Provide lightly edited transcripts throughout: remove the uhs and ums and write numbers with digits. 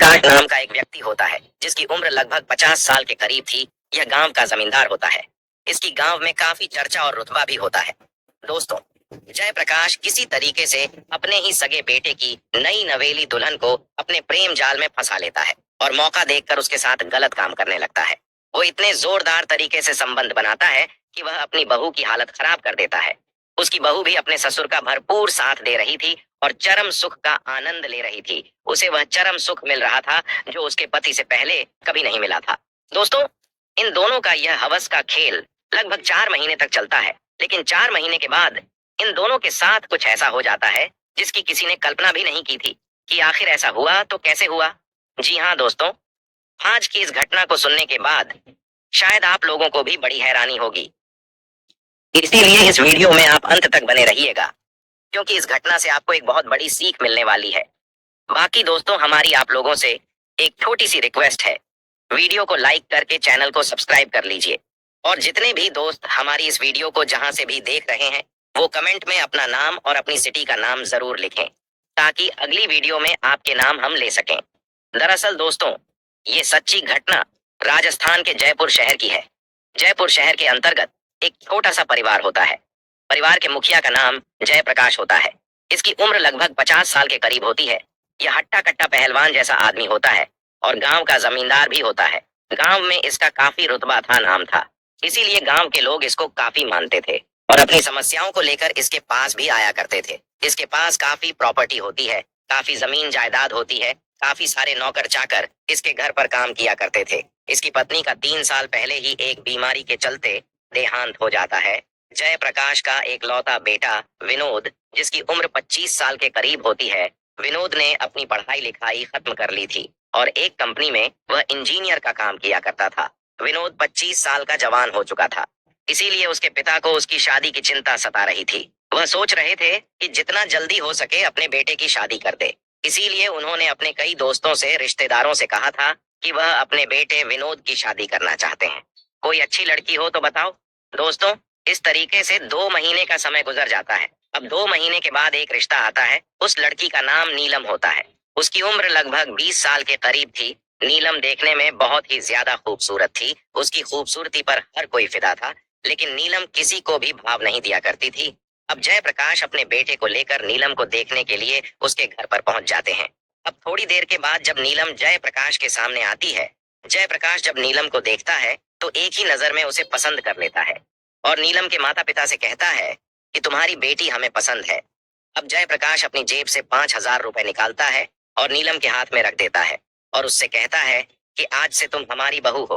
जयप्रकाश नाम का एक व्यक्ति होता है जिसकी उम्र लगभग 50 साल के करीब थी। यह गांव का जमींदार होता है। इसकी गांव में काफी चर्चा और रुतबा भी होता है। दोस्तों, जयप्रकाश किसी तरीके से अपने ही सगे बेटे की नई नवेली दुल्हन को अपने प्रेम जाल में फंसा लेता है और मौका देखकर उसके साथ गलत काम करने लगता है। वो इतने जोरदार तरीके से संबंध बनाता है कि वह अपनी बहू की हालत खराब कर देता है। उसकी बहू भी अपने ससुर का भरपूर साथ दे रही थी और चरम सुख का आनंद ले रही थी। उसे वह चरम सुख मिल रहा था जो उसके पति से पहले कभी नहीं मिला था। दोस्तों, इन दोनों का यह हवस का खेल लगभग 4 महीने तक चलता है, लेकिन 4 महीने के बाद इन दोनों के साथ कुछ ऐसा हो जाता है जिसकी किसी ने कल्पना भी नहीं की थी। कि आखिर ऐसा हुआ तो कैसे हुआ? जी हाँ दोस्तों, आज की इस घटना को सुनने के बाद शायद आप लोगों को भी बड़ी हैरानी होगी। इसीलिए इस वीडियो में आप अंत तक बने रहिएगा, क्योंकि इस घटना से आपको एक बहुत बड़ी सीख मिलने वाली है। बाकी दोस्तों, हमारी आप लोगों से एक छोटी सी रिक्वेस्ट है, वीडियो को लाइक करके चैनल को सब्सक्राइब कर लीजिए। और जितने भी दोस्त हमारी इस वीडियो को जहां से भी देख रहे हैं, वो कमेंट में अपना नाम और अपनी सिटी का नाम जरूर लिखें, ताकि अगली वीडियो में आपके नाम हम ले सकें। दरअसल दोस्तों, ये सच्ची घटना राजस्थान के जयपुर शहर की है। जयपुर शहर के अंतर्गत एक छोटा सा परिवार होता है। परिवार के मुखिया का नाम जयप्रकाश होता है। इसकी उम्र लगभग 50 साल के करीब होती है। यह हट्टा कट्टा पहलवान जैसा आदमी होता है और गांव का जमींदार भी होता है। गांव में इसका काफी रुतबा था, नाम था, इसीलिए गांव के लोग इसको काफी मानते थे और अपनी समस्याओं को लेकर इसके पास भी आया करते थे। इसके पास काफी प्रॉपर्टी होती है, काफी जमीन जायदाद होती है, काफी सारे नौकर चाकर इसके घर पर काम किया करते थे। इसकी पत्नी का 3 साल पहले ही एक बीमारी के चलते देहांत हो जाता है। जयप्रकाश का एक लौता बेटा विनोद, जिसकी उम्र 25 साल के करीब होती है, विनोद ने अपनी पढ़ाई लिखाई खत्म कर ली थी और एक कंपनी में वह इंजीनियर का काम किया करता था। विनोद 25 साल का जवान हो चुका था, इसीलिए उसके पिता को उसकी शादी की चिंता सता रही थी। वह सोच रहे थे कि जितना जल्दी हो सके अपने बेटे की शादी कर दे। इसीलिए उन्होंने अपने कई दोस्तों से, रिश्तेदारों से कहा था कि वह अपने बेटे विनोद की शादी करना चाहते हैं। कोई अच्छी लड़की हो तो बताओ। दोस्तों, इस तरीके से 2 महीने का समय गुजर जाता है। अब 2 महीने के बाद एक रिश्ता आता है। उस लड़की का नाम नीलम होता है। उसकी उम्र लगभग 20 साल के करीब थी। नीलम देखने में बहुत ही ज्यादा खूबसूरत थी। उसकी खूबसूरती पर हर कोई फिदा था, लेकिन नीलम किसी को भी भाव नहीं दिया करती थी। अब जयप्रकाश अपने बेटे को लेकर नीलम को देखने के लिए उसके घर पर पहुंच जाते हैं। अब थोड़ी देर के बाद जब नीलम जयप्रकाश के सामने आती है, जयप्रकाश जब नीलम को देखता है तो एक ही नजर में उसे पसंद कर लेता है और नीलम के माता पिता से कहता है कि तुम्हारी बेटी हमें पसंद है। अब जयप्रकाश अपनी जेब से 5,000 रुपए निकालता है और नीलम के हाथ में रख देता है और उससे कहता है कि आज से तुम हमारी बहू हो।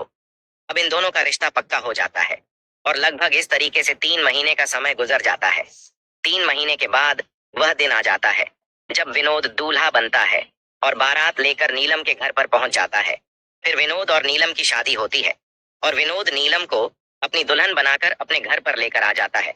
अब इन दोनों का रिश्ता पक्का हो जाता है और लगभग इस तरीके से 3 महीने का समय गुजर जाता है। 3 महीने के बाद वह दिन आ जाता है जब विनोद दूल्हा बनता है और बारात लेकर नीलम के घर पर पहुंच जाता है। फिर विनोद और नीलम की शादी होती है और विनोद नीलम को अपनी दुल्हन बनाकर अपने घर पर लेकर आ जाता है।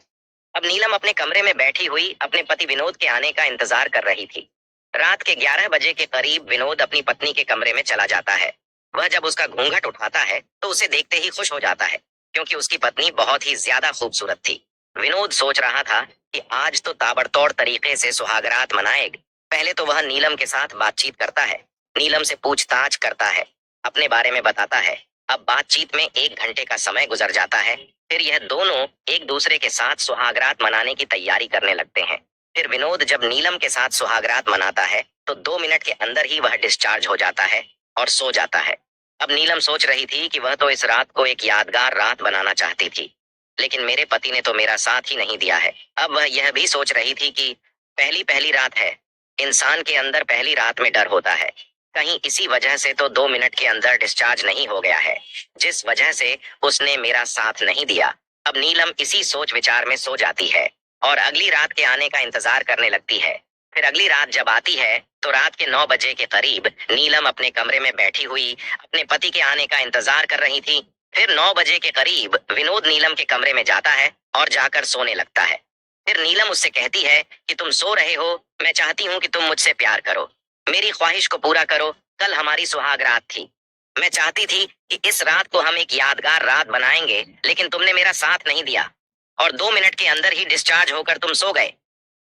अब नीलम अपने कमरे में बैठी हुई अपने पति विनोद के आने का इंतजार कर रही थी। रात के 11 बजे के करीब विनोद अपनी पत्नी के कमरे में चला जाता है। वह जब उसका घूंघट उठाता है तो उसे देखते ही खुश हो जाता है, क्योंकि उसकी पत्नी बहुत ही ज्यादा खूबसूरत थी। विनोद सोच रहा था कि आज तो ताबड़तोड़ तरीके से सुहागरात मनाएगा। पहले तो वह नीलम के साथ बातचीत करता है, नीलम से पूछताछ करता है, अपने बारे में बताता है। अब बातचीत में 1 घंटे का समय गुजर जाता है। फिर यह दोनों एक दूसरे के साथ सुहागरात मनाने की तैयारी करने लगते हैं। फिर विनोद जब नीलम के साथ सुहागरात मनाता है तो 2 मिनट के अंदर ही वह डिस्चार्ज हो जाता है और सो जाता है। अब नीलम सोच रही थी कि वह तो इस रात को एक यादगार रात बनाना चाहती थी, लेकिन मेरे पति ने तो मेरा साथ ही नहीं दिया है। अब वह यह भी सोच रही थी कि पहली पहली रात है, इंसान के अंदर पहली रात में डर होता है। कहीं इसी वजह से तो 2 मिनट के अंदर डिस्चार्ज नहीं हो गया है, जिस वजह से उसने मेरा साथ नहीं दिया। अब नीलम इसी सोच विचार में सो जाती है और अगली रात के आने का इंतजार करने लगती है। फिर अगली रात जब आती है तो रात के 9 बजे के करीब नीलम अपने कमरे में बैठी हुई अपने पति के आने का इंतजार कर रही थी। फिर 9 बजे के करीब विनोद नीलम के कमरे में जाता है और जाकर सोने लगता है। फिर नीलम उससे कहती है कि तुम सो रहे हो, मैं चाहती हूँ कि तुम मुझसे प्यार करो, मेरी ख्वाहिश को पूरा करो। कल हमारी सुहाग रात थी, मैं चाहती थी कि इस रात को हम एक यादगार रात बनाएंगे, लेकिन तुमने मेरा साथ नहीं दिया और 2 मिनट के अंदर ही डिस्चार्ज होकर तुम सो गए।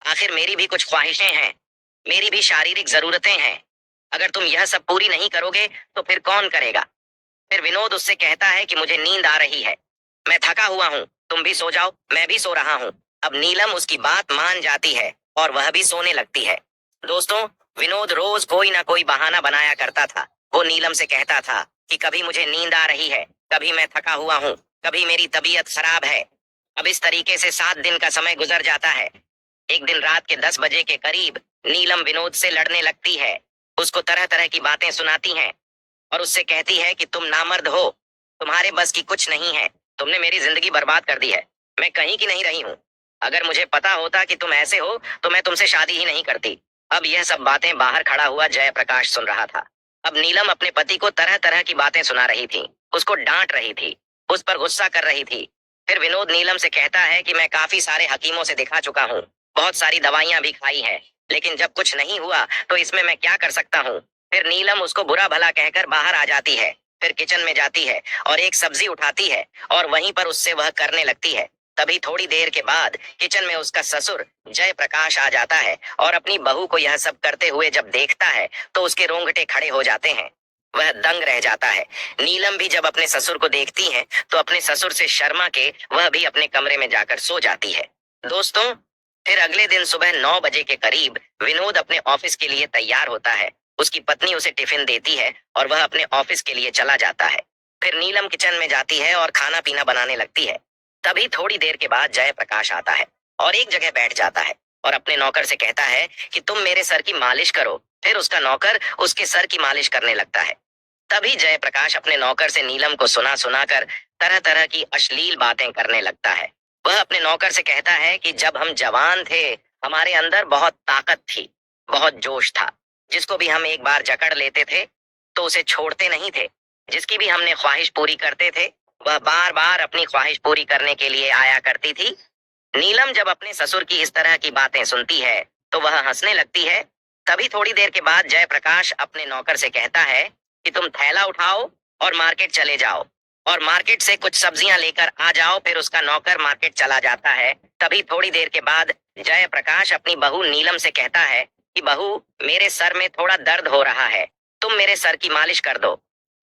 आखिर मेरी भी कुछ ख्वाहिशें हैं, मेरी भी शारीरिक जरूरतें हैं। अगर तुम यह सब पूरी नहीं करोगे तो फिर कौन करेगा? फिर विनोद उससे कहता है कि मुझे नींद आ रही है, मैं थका हुआ हूँ, तुम भी सो जाओ, मैं भी सो रहा हूँ। अब नीलम उसकी बात मान जाती है और वह भी सोने लगती है। दोस्तों, विनोद रोज कोई ना कोई बहाना बनाया करता था। वो नीलम से कहता था कि कभी मुझे नींद आ रही है, कभी मैं थका हुआ हूँ, कभी मेरी तबीयत खराब है। अब इस तरीके से 7 दिन का समय गुजर जाता है। एक दिन रात के 10 बजे के करीब नीलम विनोद से लड़ने लगती है। उसको तरह तरह की बातें सुनाती हैं और उससे कहती है कि तुम नामर्द हो, तुम्हारे बस की कुछ नहीं है, तुमने मेरी जिंदगी बर्बाद कर दी है, मैं कहीं की नहीं रही हूँ। अगर मुझे पता होता कि तुम ऐसे हो तो मैं तुमसे शादी ही नहीं करती। अब यह सब बातें बाहर खड़ा हुआ जयप्रकाश सुन रहा था। अब नीलम अपने पति को तरह तरह की बातें सुना रही थी, उसको डांट रही थी, उस पर गुस्सा कर रही थी। फिर विनोद नीलम से कहता है कि मैं काफी सारे हकीमों से दिखा चुका हूँ, बहुत सारी दवाइयां भी खाई हैं, लेकिन जब कुछ नहीं हुआ तो इसमें मैं क्या कर सकता हूँ। फिर नीलम उसको बुरा भला कहकर बाहर आ जाती है। फिर किचन में जाती है और एक सब्जी उठाती है और वहीं पर उससे वह करने लगती है। तभी थोड़ी देर के बाद किचन में उसका ससुर जयप्रकाश आ जाता है और अपनी बहू को यह सब करते हुए जब देखता है तो उसके रोंगटे खड़े हो जाते हैं। वह दंग रह जाता है। नीलम भी जब अपने ससुर को देखती है तो अपने ससुर से शर्मा के वह भी अपने कमरे में जाकर सो जाती है। दोस्तों, फिर अगले दिन सुबह 9 बजे के करीब विनोद अपने ऑफिस के लिए तैयार होता है। उसकी पत्नी उसे टिफिन देती है और वह अपने ऑफिस के लिए चला जाता है। फिर नीलम किचन में जाती है और खाना पीना बनाने लगती है। तभी थोड़ी देर के बाद जयप्रकाश आता है और एक जगह बैठ जाता है और अपने नौकर से कहता है कि तुम मेरे सर की मालिश करो। फिर उसका नौकर उसके सर की मालिश करने लगता है। तभी जयप्रकाश अपने नौकर से नीलम को सुना सुना कर तरह तरह की अश्लील बातें करने लगता है। वह अपने नौकर से कहता है कि जब हम जवान थे हमारे अंदर बहुत ताकत थी, बहुत जोश था। जिसको भी हम एक बार जकड़ लेते थे तो उसे छोड़ते नहीं थे। जिसकी भी हमने ख्वाहिश पूरी करते थे वह बार बार अपनी ख्वाहिश पूरी करने के लिए आया करती थी। नीलम जब अपने ससुर की इस तरह की बातें सुनती है तो वह हंसने लगती है। तभी थोड़ी देर के बाद जयप्रकाश अपने नौकर से कहता है कि तुम थैला उठाओ और मार्केट चले जाओ और मार्केट से कुछ सब्जियां लेकर आ जाओ। फिर उसका नौकर मार्केट चला जाता है। तभी थोड़ी देर के बाद जयप्रकाश अपनी बहू नीलम से कहता है कि बहू, मेरे सर में थोड़ा दर्द हो रहा है, तुम मेरे सर की मालिश कर दो।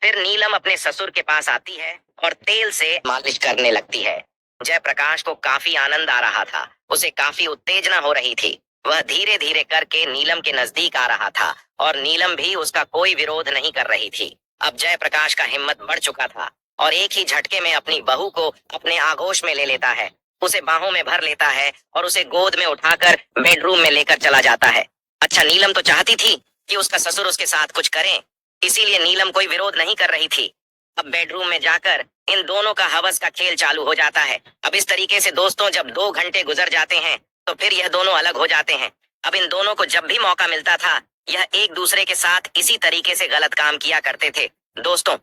फिर नीलम अपने ससुर के पास आती है और तेल से मालिश करने लगती है। जयप्रकाश को काफी आनंद आ रहा था, उसे काफी उत्तेजना हो रही थी। वह धीरे धीरे करके नीलम के नजदीक आ रहा था और नीलम भी उसका कोई विरोध नहीं कर रही थी। अब जयप्रकाश का हिम्मत बढ़ चुका था और एक ही झटके में अपनी बहू को अपने आगोश में ले लेता है, उसे बाहों में भर लेता है और उसे गोद में उठाकर बेडरूम में लेकर चला जाता है। अच्छा, नीलम तो चाहती थी कि उसका ससुर उसके साथ कुछ करे, इसीलिए नीलम कोई विरोध नहीं कर रही थी। अब बेडरूम में जाकर इन दोनों का हवस का खेल चालू हो जाता है। अब इस तरीके से दोस्तों जब 2 घंटे गुजर जाते हैं तो फिर यह दोनों अलग हो जाते हैं। अब इन दोनों को जब भी मौका मिलता था यह एक दूसरे के साथ इसी तरीके से गलत काम किया करते थे। दोस्तों,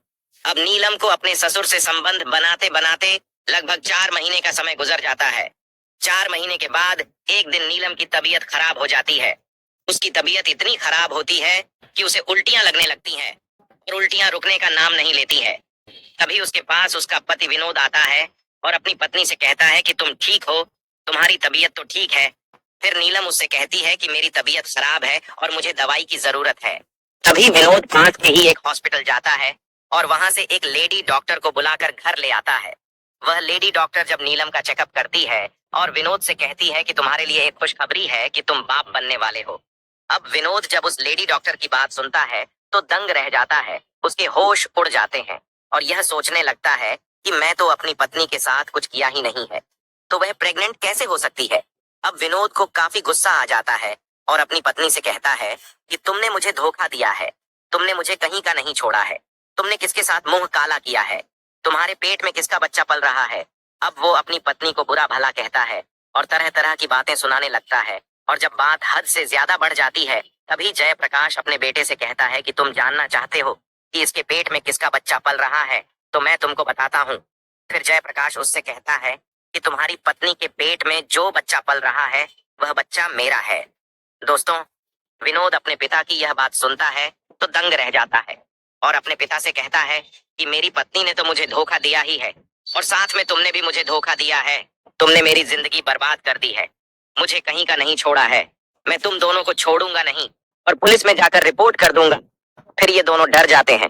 अब नीलम को अपने ससुर से संबंध बनाते बनाते लगभग 4 महीने का समय गुजर जाता है। 4 महीने के बाद एक दिन नीलम की तबीयत खराब हो जाती है। उसकी तबीयत इतनी खराब होती है कि उसे उल्टियां लगने लगती हैं और उल्टियां रुकने का नाम नहीं लेती है। तभी उसके पास उसका पति विनोद आता है और अपनी पत्नी से कहता है कि तुम ठीक हो, तुम्हारी तबीयत तो ठीक है। फिर नीलम उससे कहती है कि मेरी तबीयत खराब है और मुझे दवाई की जरूरत है। तभी विनोद पास के ही एक हॉस्पिटल जाता है और वहां से एक लेडी डॉक्टर को बुलाकर घर ले आता है। वह लेडी डॉक्टर जब नीलम का चेकअप करती है और विनोद से कहती है कि तुम्हारे लिए एक खुशखबरी है कि तुम बाप बनने वाले हो। अब विनोद जब उस लेडी डॉक्टर की बात सुनता है तो दंग रह जाता है, उसके होश उड़ जाते हैं और यह सोचने लगता है कि मैं तो अपनी पत्नी के साथ कुछ किया ही नहीं है, तो वह प्रेग्नेंट कैसे हो सकती है। अब विनोद को काफी गुस्सा आ जाता है और अपनी पत्नी से कहता है कि तुमने मुझे धोखा दिया है, तुमने मुझे कहीं का नहीं छोड़ा है, तुमने किसके साथ मुंह काला किया है, तुम्हारे पेट में किसका बच्चा पल रहा है। अब वो अपनी पत्नी को बुरा भला कहता है और तरह तरह की बातें सुनाने लगता है और जब बात हद से ज्यादा बढ़ जाती है तभी जयप्रकाश अपने बेटे से कहता है कि तुम जानना चाहते हो कि इसके पेट में किसका बच्चा पल रहा है, तो मैं तुमको बताता हूँ। फिर जयप्रकाश उससे कहता है कि तुम्हारी पत्नी के पेट में जो बच्चा पल रहा है वह बच्चा मेरा है। दोस्तों, विनोद अपने पिता की यह बात सुनता है तो दंग रह जाता है और अपने पिता से कहता है कि मेरी पत्नी ने तो मुझे धोखा दिया ही है और साथ में तुमने भी मुझे धोखा दिया है। तुमने मेरी जिंदगी बर्बाद कर दी है, मुझे कहीं का नहीं छोड़ा है। मैं तुम दोनों को छोड़ूंगा नहीं और पुलिस में जाकर रिपोर्ट कर दूंगा फिर ये दोनों डर जाते हैं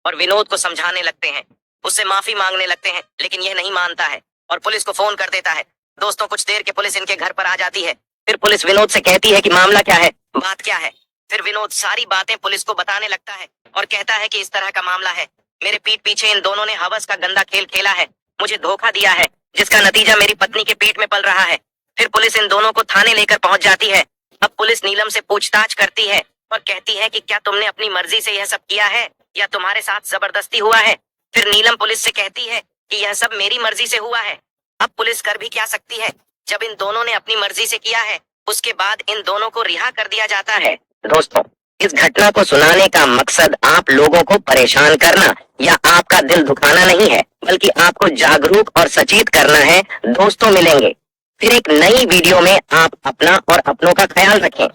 और विनोद को समझाने लगते हैं, उससे माफी मांगने लगते हैं, लेकिन यह नहीं मानता है और पुलिस को फोन कर देता है। दोस्तों, कुछ देर के पुलिस इनके घर पर आ जाती है। फिर पुलिस विनोद से कहती है कि मामला क्या है, बात क्या है। फिर विनोद सारी बातें पुलिस को बताने लगता है और कहता है कि इस तरह का मामला है, मेरे पीठ पीछे इन दोनों ने हवस का गंदा खेल खेला है, मुझे धोखा दिया है, जिसका नतीजा मेरी पत्नी के पेट में पल रहा है। फिर पुलिस इन दोनों को थाने लेकर पहुंच जाती है। अब पुलिस नीलम से पूछताछ करती है और कहती है कि क्या तुमने अपनी मर्जी से यह सब किया है या तुम्हारे साथ जबरदस्ती हुआ है। फिर नीलम पुलिस से कहती है कि यह सब मेरी मर्जी से हुआ है। अब पुलिस कर भी क्या सकती है, जब इन दोनों ने अपनी मर्जी से किया है, उसके बाद इन दोनों को रिहा कर दिया जाता है। दोस्तों, इस घटना को सुनाने का मकसद आप लोगों को परेशान करना या आपका दिल दुखाना नहीं है, बल्कि आपको जागरूक और सचेत करना है। दोस्तों, मिलेंगे फिर एक नई वीडियो में। आप अपना और अपनों का ख्याल रखें।